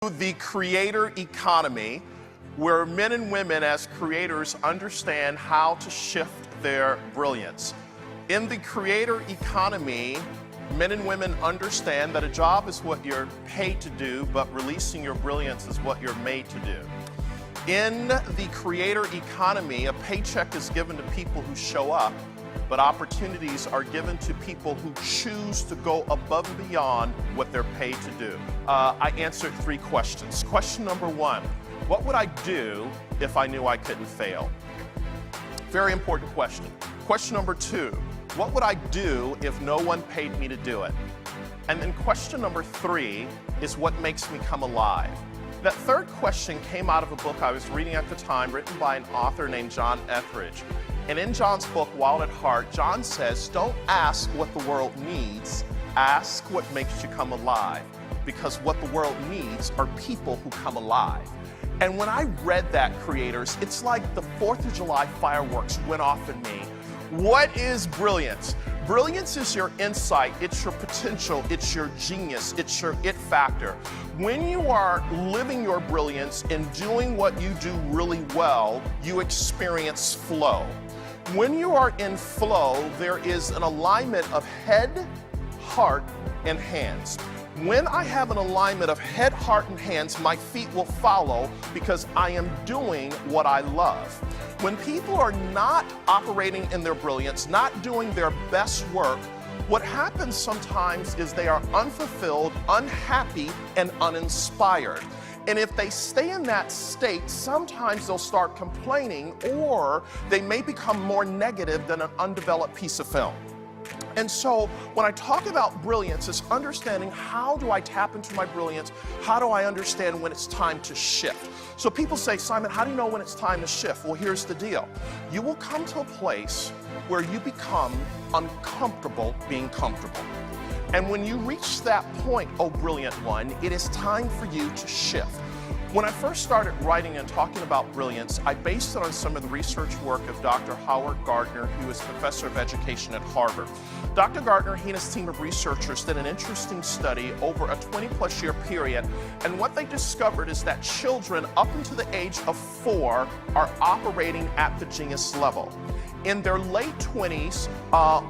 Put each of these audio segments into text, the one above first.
The creator economy, where men and women as creators understand how to shift their brilliance. In the creator economy, men and women understand that a job is what you're paid to do, but releasing your brilliance is what you're made to do. In the creator economy, a paycheck is given to people who show up, but opportunities are given to people who choose to go above and beyond what they're paid to do. I answered 3 questions. Question number 1, what would I do if I knew I couldn't fail? Very important question. Question number 2, what would I do if no one paid me to do it? And then question number 3 is what makes me come alive? That third question came out of a book I was reading at the time, written by an author named John Etheridge. And in John's book, Wild at Heart, John says, don't ask what the world needs, ask what makes you come alive. Because what the world needs are people who come alive. And when I read that, creators, it's like the 4th of July fireworks went off in me. What is brilliance? Brilliance is your insight, it's your potential, it's your genius, it's your it factor. When you are living your brilliance and doing what you do really well, you experience flow. When you are in flow, there is an alignment of head, heart, and hands. When I have an alignment of head, heart, and hands, my feet will follow because I am doing what I love. When people are not operating in their brilliance, not doing their best work, what happens sometimes is they are unfulfilled, unhappy, and uninspired. And if they stay in that state, sometimes they'll start complaining, or they may become more negative than an undeveloped piece of film. And so when I talk about brilliance, it's understanding how do I tap into my brilliance? How do I understand when it's time to shift? So people say, Simon, how do you know when it's time to shift? Well, here's the deal. You will come to a place where you become uncomfortable being comfortable. And when you reach that point, oh brilliant one, it is time for you to shift. When I first started writing and talking about brilliance, I based it on some of the research work of Dr. Howard Gardner, who is professor of education at Harvard. Dr. Gardner, he and his team of researchers did an interesting study over a 20-plus year period, and what they discovered is that children up until the age of 4 are operating at the genius level. In their late 20s,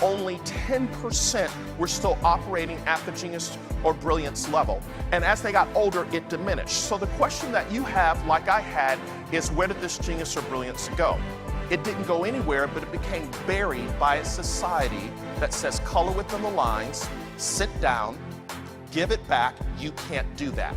only 10% were still operating at the genius or brilliance level. And as they got older, it diminished. So the question that you have, like I had, is where did this genius or brilliance go? It didn't go anywhere, but it became buried by a society that says color within the lines, sit down, give it back, you can't do that.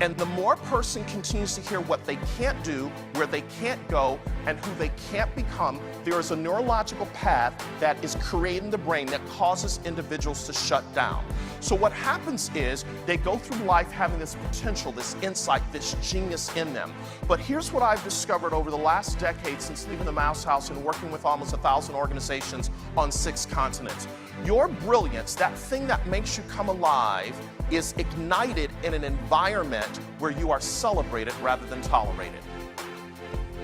And the more a person continues to hear what they can't do, where they can't go, and who they can't become, there is a neurological path that is created in the brain that causes individuals to shut down. So what happens is they go through life having this potential, this insight, this genius in them. But here's what I've discovered over the last decade since leaving the Mouse House and working with almost 1,000 organizations on 6 continents. Your brilliance, that thing that makes you come alive, is ignited in an environment where you are celebrated rather than tolerated.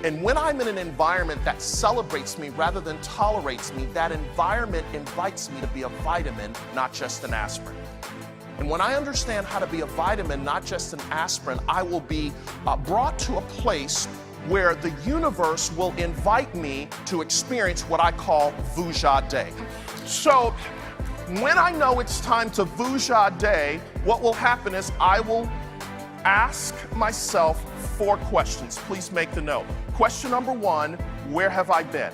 And when I'm in an environment that celebrates me rather than tolerates me, that environment invites me to be a vitamin, not just an aspirin. And when I understand how to be a vitamin, not just an aspirin, I will be brought to a place where the universe will invite me to experience what I call Vujade. So when I know it's time to Vujade, what will happen is I will ask myself 4 questions. Please make the note. Question number 1, where have I been?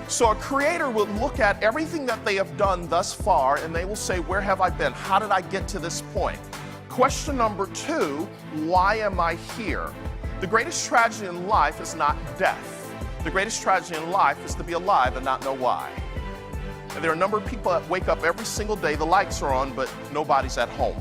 So a creator will look at everything that they have done thus far and they will say, where have I been? How did I get to this point? Question number 2, why am I here? The greatest tragedy in life is not death. The greatest tragedy in life is to be alive and not know why. And there are a number of people that wake up every single day, the lights are on, but nobody's at home.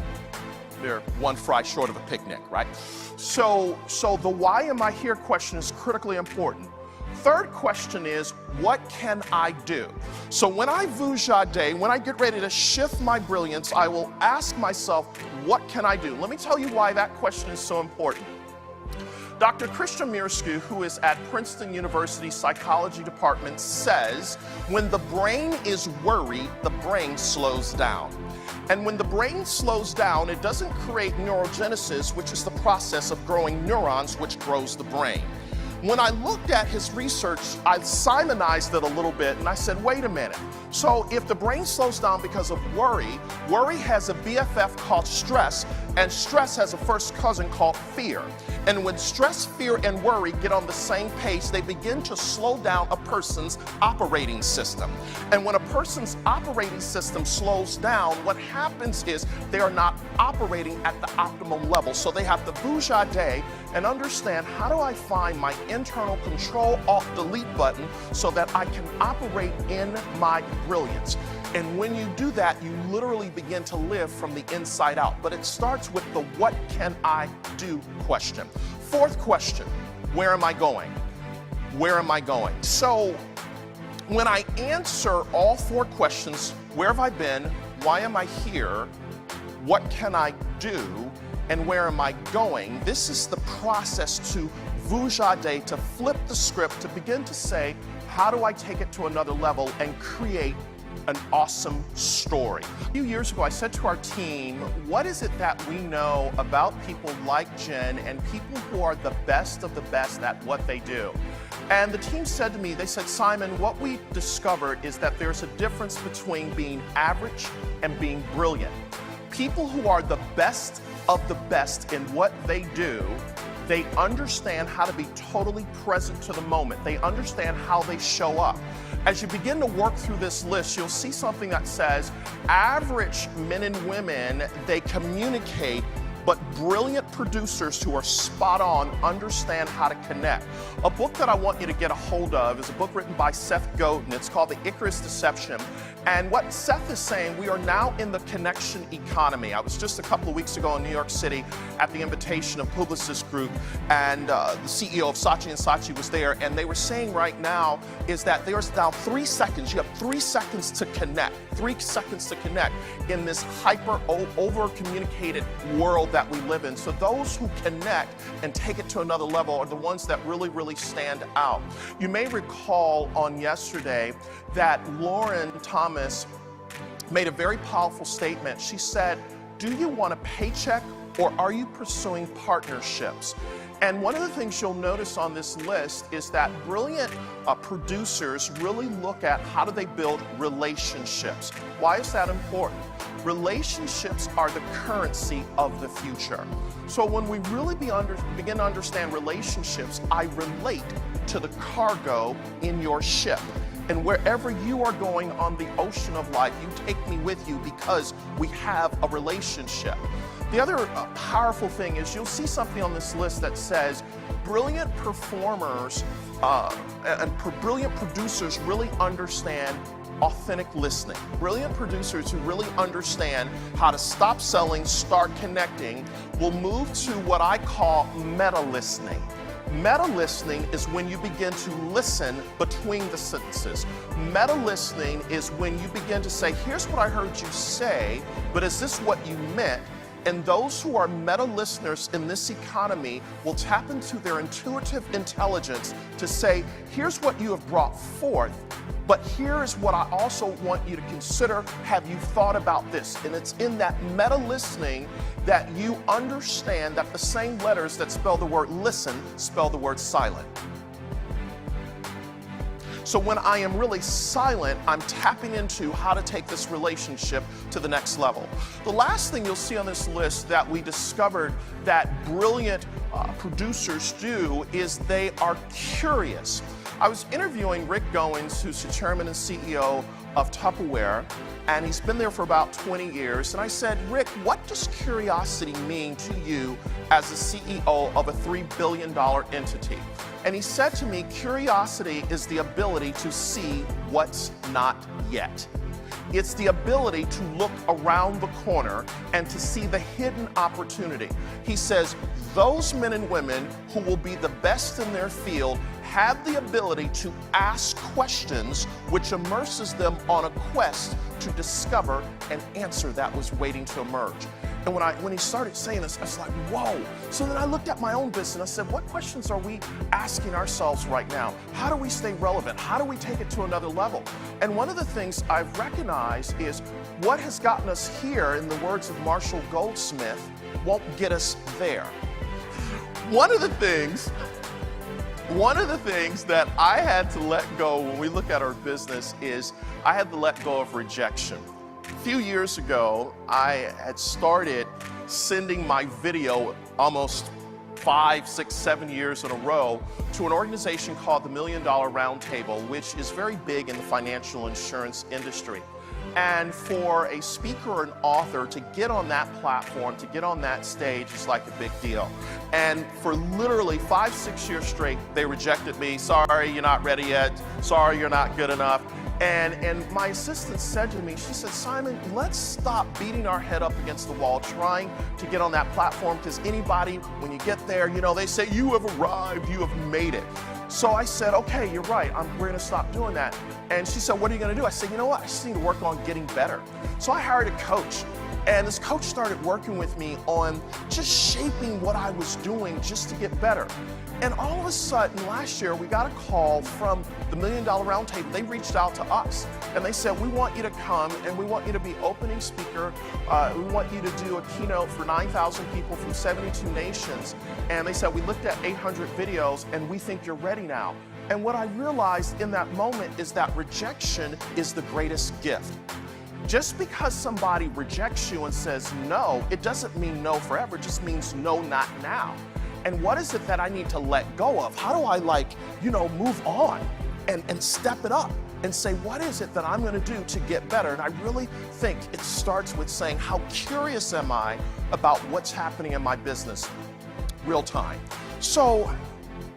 They're one fry short of a picnic, right? So the why am I here question is critically important. Third question is, what can I do? So when I Vujade, when I get ready to shift my brilliance, I will ask myself, what can I do? Let me tell you why that question is so important. Dr. Christian Mirsky, who is at Princeton University Psychology Department, says when the brain is worried, the brain slows down. And when the brain slows down, it doesn't create neurogenesis, which is the process of growing neurons, which grows the brain. When I looked at his research, I Simonized it a little bit and I said, wait a minute. So if the brain slows down because of worry, worry has a BFF called stress, and stress has a first cousin called fear. And when stress, fear, and worry get on the same page, they begin to slow down a person's operating system. And when a person's operating system slows down, what happens is they are not operating at the optimal level. So they have to vujade and understand, how do I find my internal Control-Alt-Delete button so that I can operate in my brilliance. And when you do that, you literally begin to live from the inside out. But it starts with the what can I do question. Fourth question, where am I going? Where am I going? So when I answer all four questions, where have I been? Why am I here? What can I do? And where am I going? This is the process to vujade, to flip the script, to begin to say, how do I take it to another level and create an awesome story? A few years ago, I said to our team, what is it that we know about people like Jen and people who are the best of the best at what they do? And the team said to me, they said, Simon, what we discovered is that there's a difference between being average and being brilliant. People who are the best of the best in what they do, they understand how to be totally present to the moment. They understand how they show up. As you begin to work through this list, you'll see something that says, average men and women, they communicate, but brilliant producers who are spot on understand how to connect. A book that I want you to get a hold of is a book written by Seth Godin. It's called The Icarus Deception. And what Seth is saying, we are now in the connection economy. I was just a couple of weeks ago in New York City at the invitation of Publicis Group, and the CEO of Saatchi & Saatchi was there, and they were saying right now is that there's now 3 seconds. You have 3 seconds to connect, 3 seconds to connect in this hyper over-communicated world that we live in. So those who connect and take it to another level are the ones that really, really stand out. You may recall on yesterday that Lauren Thomas made a very powerful statement. She said, do you want a paycheck or are you pursuing partnerships? And one of the things you'll notice on this list is that brilliant producers really look at how do they build relationships. Why is that important? Relationships are the currency of the future. So when we really begin to understand relationships, I relate to the cargo in your ship. And wherever you are going on the ocean of life, you take me with you because we have a relationship. The other powerful thing is you'll see something on this list that says brilliant performers and brilliant producers really understand authentic listening. Brilliant producers who really understand how to stop selling, start connecting, will move to what I call meta listening. Meta listening is when you begin to listen between the sentences. Meta listening is when you begin to say, here's what I heard you say, but is this what you meant? And those who are meta listeners in this economy will tap into their intuitive intelligence to say, here's what you have brought forth, but here's what I also want you to consider. Have you thought about this? And it's in that meta listening that you understand that the same letters that spell the word listen spell the word silent. So when I am really silent, I'm tapping into how to take this relationship to the next level. The last thing you'll see on this list that we discovered that brilliant producers do is they are curious. I was interviewing Rick Goins, who's the chairman and CEO of Tupperware, and he's been there for about 20 years. And I said, Rick, what does curiosity mean to you as the CEO of a $3 billion entity? And he said to me, curiosity is the ability to see what's not yet. It's the ability to look around the corner and to see the hidden opportunity. He says, those men and women who will be the best in their field have the ability to ask questions which immerses them on a quest to discover an answer that was waiting to emerge. And when he started saying this, I was like, whoa. So then I looked at my own business and I said, what questions are we asking ourselves right now? How do we stay relevant? How do we take it to another level? And one of the things I've recognized is what has gotten us here, in the words of Marshall Goldsmith, won't get us there. One of the things that I had to let go when we look at our business is I had to let go of rejection. A few years ago, I had started sending my video almost 5, 6, 7 years in a row to an organization called the $1 Million Roundtable, which is very big in the financial insurance industry. And for a speaker or an author to get on that platform, to get on that stage is like a big deal. And for literally 5, 6 years straight, they rejected me. Sorry, you're not ready yet. Sorry, you're not good enough. And my assistant said to me, she said, Simon, let's stop beating our head up against the wall trying to get on that platform, because anybody, when you get there, you know, they say, you have arrived, you have made it. So I said, okay, you're right, we're gonna stop doing that. And she said, what are you gonna do? I said, you know what, I just need to work on getting better. So I hired a coach. And this coach started working with me on just shaping what I was doing just to get better. And all of a sudden, last year, we got a call from the $1 Million Roundtable. They reached out to us and they said, we want you to come and we want you to be opening speaker. We want you to do a keynote for 9,000 people from 72 nations. And they said, we looked at 800 videos and we think you're ready now. And what I realized in that moment is that rejection is the greatest gift. Just because somebody rejects you and says no, it doesn't mean no forever, it just means no, not now. And what is it that I need to let go of? How do I move on and step it up and say, what is it that I'm gonna do to get better? And I really think it starts with saying, how curious am I about what's happening in my business real time? So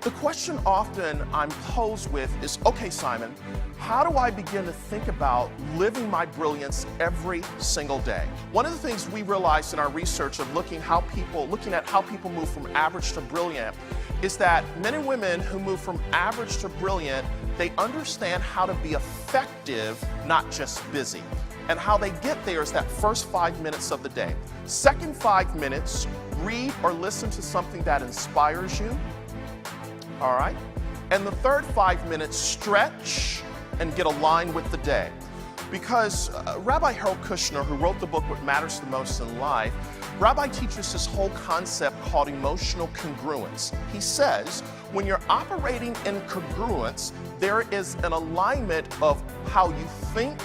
the question often I'm posed with is, okay, Simon, how do I begin to think about living my brilliance every single day? One of the things we realized in our research of looking at how people move from average to brilliant is that men and women who move from average to brilliant, they understand how to be effective, not just busy. And how they get there is that first 5 minutes of the day. Second 5 minutes, read or listen to something that inspires you. All right? And the third 5 minutes, stretch and get aligned with the day. Because Rabbi Harold Kushner, who wrote the book What Matters the Most in Life, Rabbi teaches this whole concept called emotional congruence. He says, when you're operating in congruence, there is an alignment of how you think,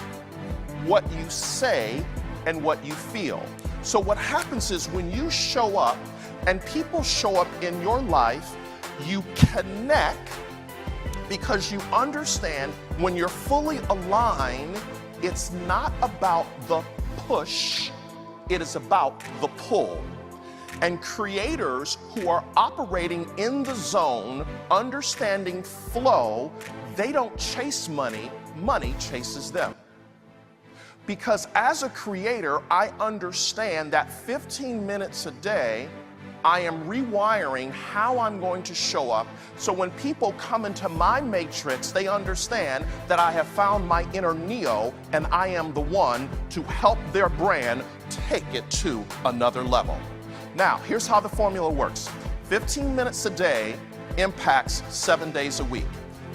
what you say, and what you feel. So what happens is when you show up and people show up in your life, you connect because you understand when you're fully aligned, it's not about the push, it is about the pull. And creators who are operating in the zone, understanding flow, they don't chase money, money chases them. Because as a creator, I understand that 15 minutes a day, I am rewiring how I'm going to show up, so when people come into my matrix, they understand that I have found my inner Neo and I am the one to help their brand take it to another level. Now, here's how the formula works. 15 minutes a day impacts 7 days a week.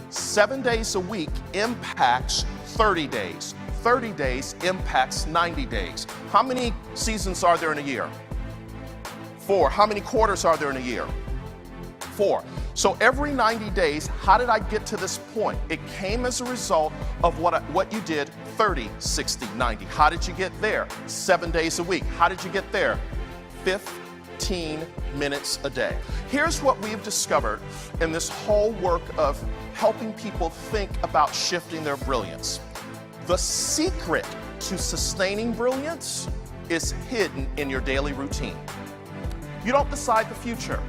7 days a week impacts 30 days. 30 days impacts 90 days. How many seasons are there in a year? 4. How many quarters are there in a year? 4. So every 90 days, how did I get to this point? It came as a result of what you did 30, 60, 90. How did you get there? 7 days a week. How did you get there? 15 minutes a day. Here's what we've discovered in this whole work of helping people think about shifting their brilliance. The secret to sustaining brilliance is hidden in your daily routine. You don't decide the future.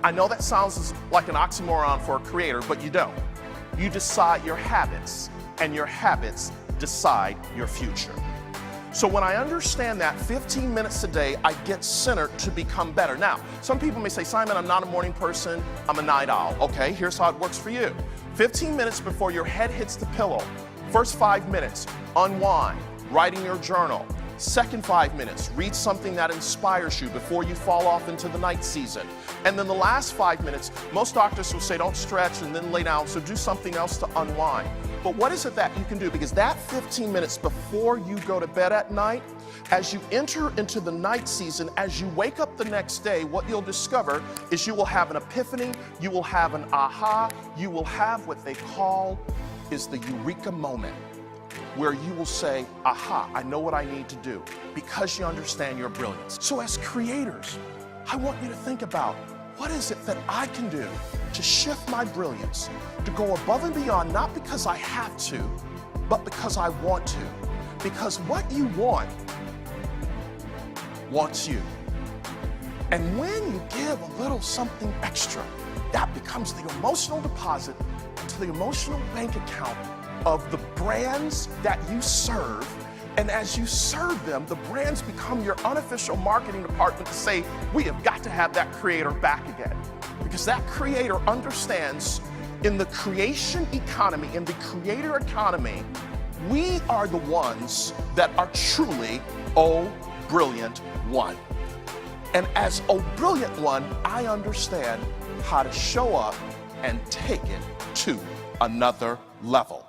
I know that sounds like an oxymoron for a creator, but you don't. You decide your habits, and your habits decide your future. So when I understand that 15 minutes a day, I get centered to become better. Now, some people may say, Simon, I'm not a morning person, I'm a night owl. Okay, here's how it works for you. 15 minutes before your head hits the pillow, first 5 minutes, unwind, write in your journal, Second 5 minutes, read something that inspires you before you fall off into the night season. And then the last 5 minutes, most doctors will say don't stretch and then lay down, so do something else to unwind. But what is it that you can do? Because that 15 minutes before you go to bed at night, as you enter into the night season, as you wake up the next day, what you'll discover is you will have an epiphany, you will have an aha, you will have what they call is the eureka moment, where you will say, aha, I know what I need to do, because you understand your brilliance. So as creators, I want you to think about, what is it that I can do to shift my brilliance, to go above and beyond, not because I have to, but because I want to. Because what you want wants you. And when you give a little something extra, that becomes the emotional deposit to the emotional bank account of the brands that you serve. And as you serve them, the brands become your unofficial marketing department to say, we have got to have that creator back again. Because that creator understands in the creation economy, in the creator economy, we are the ones that are truly Oh Brilliant One. And as Oh Brilliant One, I understand how to show up and take it to another level.